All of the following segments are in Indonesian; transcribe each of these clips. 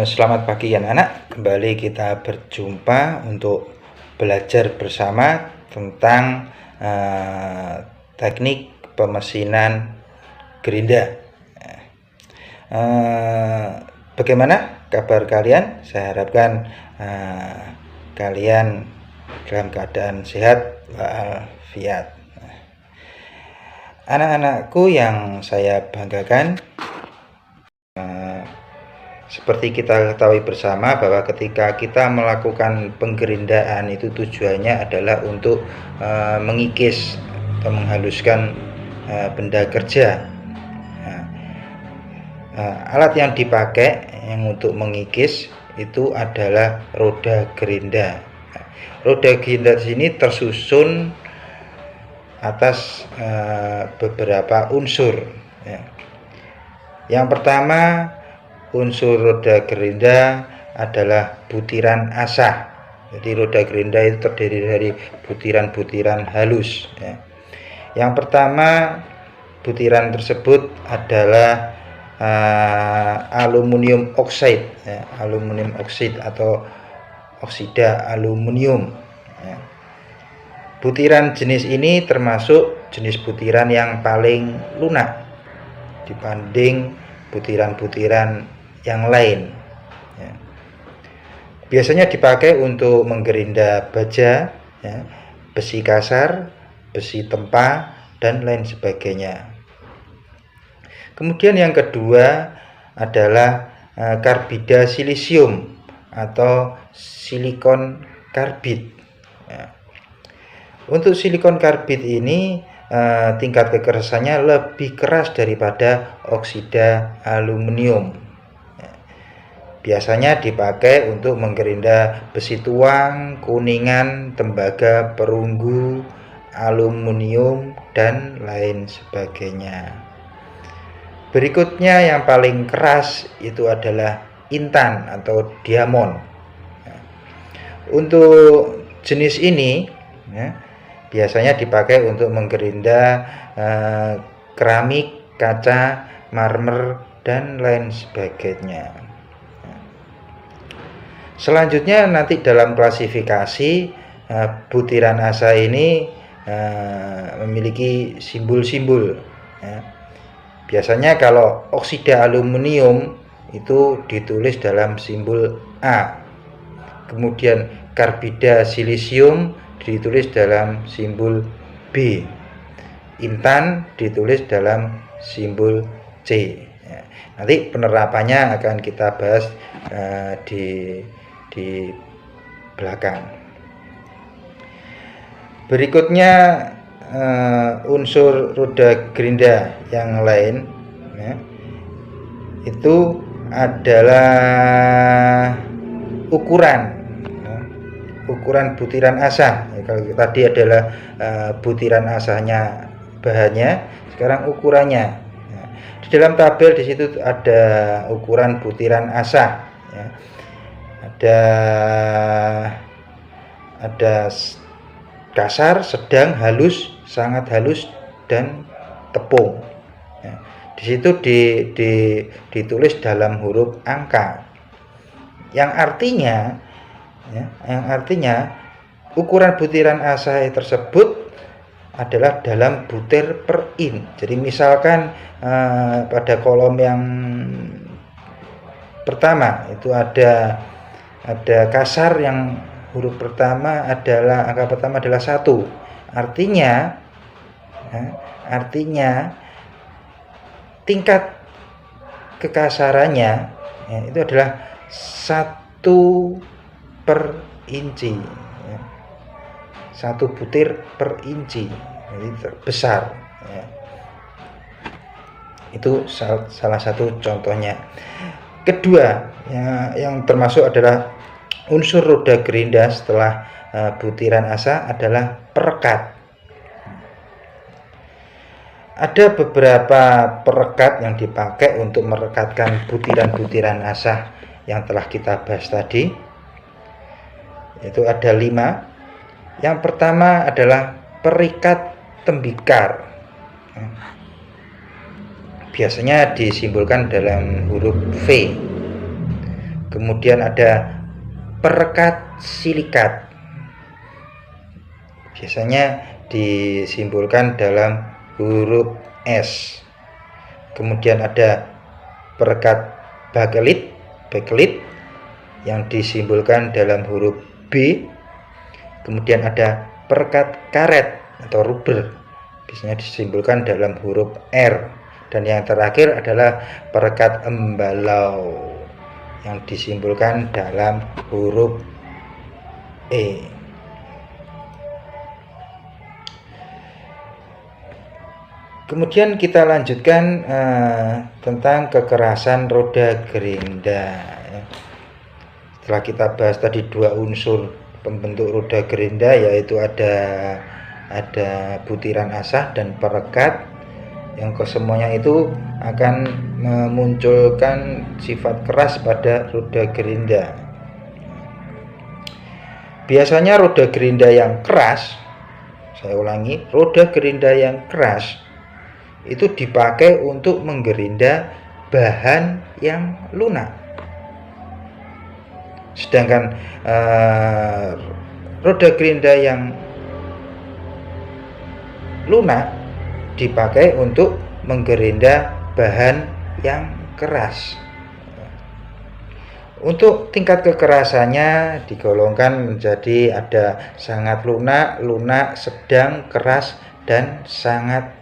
Selamat pagi anak-anak, kembali kita berjumpa untuk belajar bersama tentang teknik pemesinan gerinda. Bagaimana kabar kalian? Saya harapkan kalian dalam keadaan sehat walafiat. Anak-anakku yang saya banggakan, seperti kita ketahui bersama bahwa ketika kita melakukan penggerindaan itu tujuannya adalah untuk mengikis atau menghaluskan benda kerja. Alat yang dipakai yang untuk mengikis itu adalah roda gerinda. Roda gerinda di sini tersusun atas beberapa unsur. Yang pertama, unsur roda gerinda adalah butiran asah. Jadi roda gerinda itu terdiri dari butiran-butiran halus. Yang pertama, butiran tersebut adalah aluminium oxide, aluminium oxide atau oksida aluminium. Butiran jenis ini termasuk jenis butiran yang paling lunak dibanding butiran-butiran yang lain. Biasanya dipakai untuk menggerinda baja, besi kasar, besi tempa, dan lain sebagainya. Kemudian yang kedua adalah karbida silisium atau silikon karbid. Untuk silikon karbid ini tingkat kekerasannya lebih keras daripada oksida aluminium. Biasanya dipakai untuk menggerinda besi tuang, kuningan, tembaga, perunggu, aluminium, dan lain sebagainya. Berikutnya yang paling keras itu adalah intan atau diamond. Untuk jenis ini biasanya dipakai untuk menggerinda keramik, kaca, marmer, dan lain sebagainya. Selanjutnya nanti dalam klasifikasi butiran asa ini memiliki simbol-simbol. Biasanya kalau oksida aluminium itu ditulis dalam simbol A. Kemudian karbida silisium ditulis dalam simbol B. Intan ditulis dalam simbol C. Nanti penerapannya akan kita bahas di belakang. Berikutnya unsur roda gerinda yang lain itu adalah ukuran butiran asah. Kalau tadi adalah butiran asahnya bahannya, sekarang ukurannya. Di dalam tabel di situ ada ukuran butiran asah. Ada kasar, sedang, halus, sangat halus, dan tepung. Di situ ditulis dalam huruf angka, yang artinya ukuran butiran asah tersebut adalah dalam butir per in. Jadi misalkan pada kolom yang pertama itu ada kasar, yang huruf pertama adalah angka pertama adalah 1. Artinya tingkat kekasarannya itu adalah 1 per inci, 1 butir per inci, jadi terbesar. Itu salah satu contohnya. Kedua yang termasuk adalah unsur roda gerinda setelah butiran asa adalah perekat. Ada beberapa perekat yang dipakai untuk merekatkan butiran-butiran asah yang telah kita bahas tadi. Itu ada 5. Yang pertama adalah perikat tembikar. Biasanya disimbolkan dalam huruf V. Kemudian ada perekat silikat, biasanya disimbolkan dalam huruf S. Kemudian ada perekat bakelit yang disimbolkan dalam huruf B. Kemudian ada perekat karet atau rubber, biasanya disimbolkan dalam huruf R. Dan yang terakhir adalah perekat embalau yang disimbolkan dalam huruf E. Kemudian kita lanjutkan tentang kekerasan roda gerinda. Setelah kita bahas tadi dua unsur pembentuk roda gerinda, yaitu ada butiran asah dan perekat, yang kesemuanya itu akan memunculkan sifat keras pada roda gerinda. Biasanya roda gerinda yang keras, saya ulangi, roda gerinda yang keras itu dipakai untuk menggerinda bahan yang lunak. Sedangkan roda gerinda yang lunak dipakai untuk menggerinda bahan yang keras. Untuk tingkat kekerasannya digolongkan menjadi ada sangat lunak, sedang, keras, dan sangat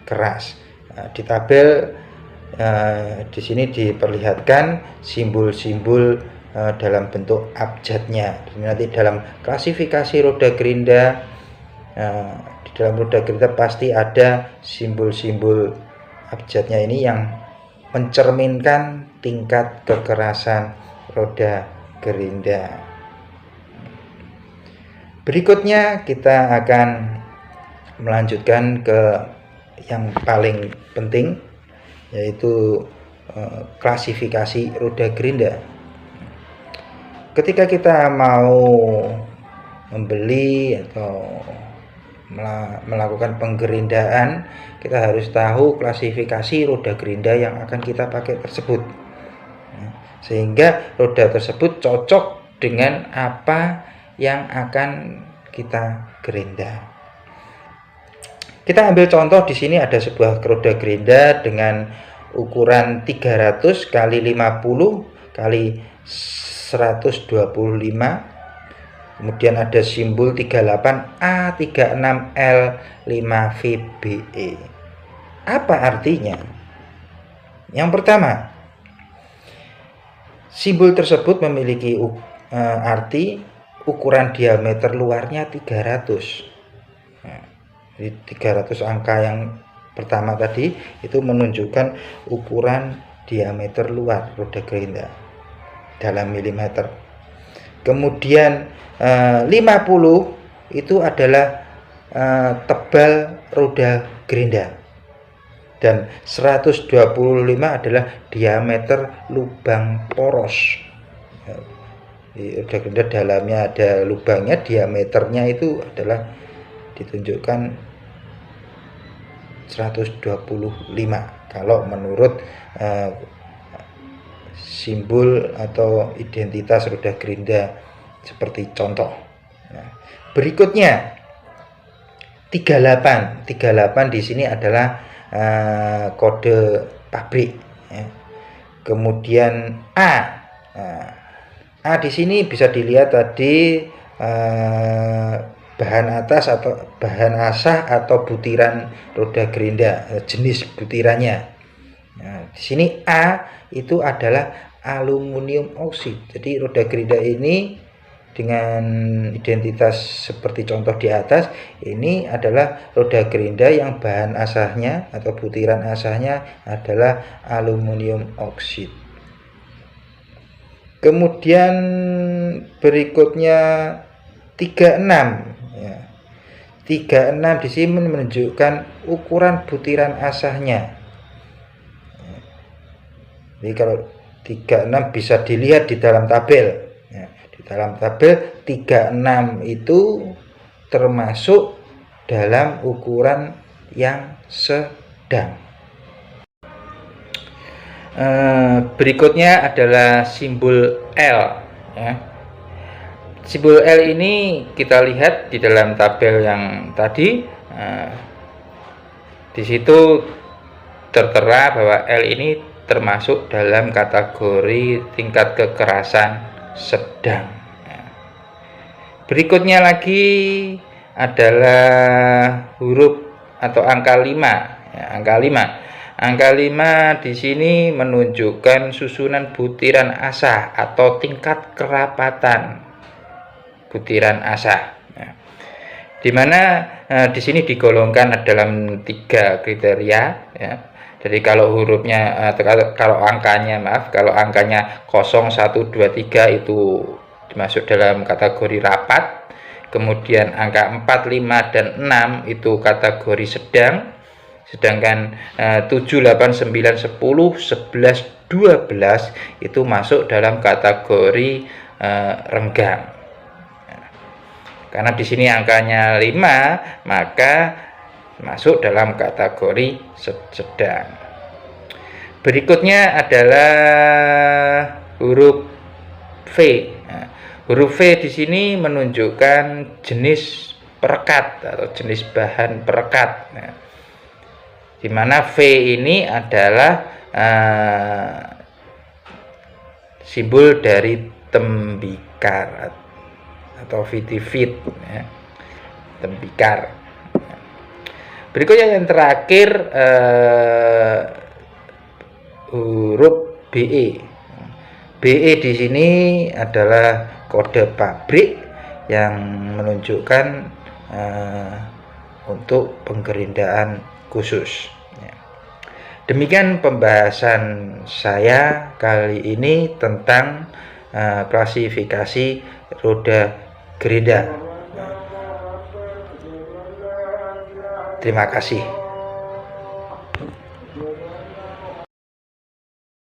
keras. Di tabel di sini diperlihatkan simbol-simbol dalam bentuk abjadnya. Nanti dalam klasifikasi roda gerinda, di dalam roda gerinda pasti ada simbol-simbol abjadnya ini yang mencerminkan tingkat kekerasan roda gerinda. Berikutnya kita akan melanjutkan ke yang paling penting, yaitu klasifikasi roda gerinda. Ketika kita mau membeli atau melakukan penggerindaan, kita harus tahu klasifikasi roda gerinda yang akan kita pakai tersebut, sehingga roda tersebut cocok dengan apa yang akan kita gerinda. Kita ambil contoh, di sini ada sebuah roda gerinda dengan ukuran 300 x 50 x 125. Kemudian ada simbol 38A36L5VBE. Apa artinya? Yang pertama, simbol tersebut memiliki arti ukuran diameter luarnya 300. Jadi 300 angka yang pertama tadi itu menunjukkan ukuran diameter luar roda gerinda dalam milimeter. Kemudian 50 itu adalah tebal roda gerinda, dan 125 adalah diameter lubang poros. Di roda gerinda dalamnya ada lubangnya, diameternya itu adalah ditunjukkan 125 kalau menurut simbol atau identitas roda gerinda seperti contoh. Berikutnya 38 di sini adalah kode pabrik. Kemudian A di sini bisa dilihat tadi bahan atas atau bahan asah atau butiran roda gerinda, jenis butirannya. Nah, di sini A itu adalah aluminium oksid. Jadi roda gerinda ini dengan identitas seperti contoh di atas, ini adalah roda gerinda yang bahan asahnya atau butiran asahnya adalah aluminium oksid. Kemudian berikutnya 36. 36 di sini menunjukkan ukuran butiran asahnya. Jadi kalau 36 bisa dilihat di dalam tabel. Di dalam tabel 36 itu termasuk dalam ukuran yang sedang. Berikutnya adalah simbol L, ya. Simbol L ini kita lihat di dalam tabel yang tadi. Di situ tertera bahwa L ini termasuk dalam kategori tingkat kekerasan sedang. Berikutnya lagi adalah huruf atau angka 5, ya, angka 5. Angka 5 di sini menunjukkan susunan butiran asa atau tingkat kerapatan butiran asa. Ya. Di mana di sini digolongkan dalam 3 kriteria. Ya. Jadi kalau hurufnya kalau angkanya 0, 1, 2, 3 itu masuk dalam kategori rapat. Kemudian angka 4, 5, dan 6 itu kategori sedang. Sedangkan 7, 8, 9, 10, 11, 12 itu masuk dalam kategori renggang. Karena di sini angkanya 5, maka masuk dalam kategori sedang. Berikutnya adalah huruf V. Nah, huruf V di sini menunjukkan jenis perekat atau jenis bahan perekat. Nah, di mana V ini adalah simbol dari tembikar atau vitivit, ya. Tembikar. Berikutnya yang terakhir huruf BE. BE di sini adalah kode pabrik yang menunjukkan untuk penggerindaan khusus. Demikian pembahasan saya kali ini tentang klasifikasi roda gerinda. Terima kasih.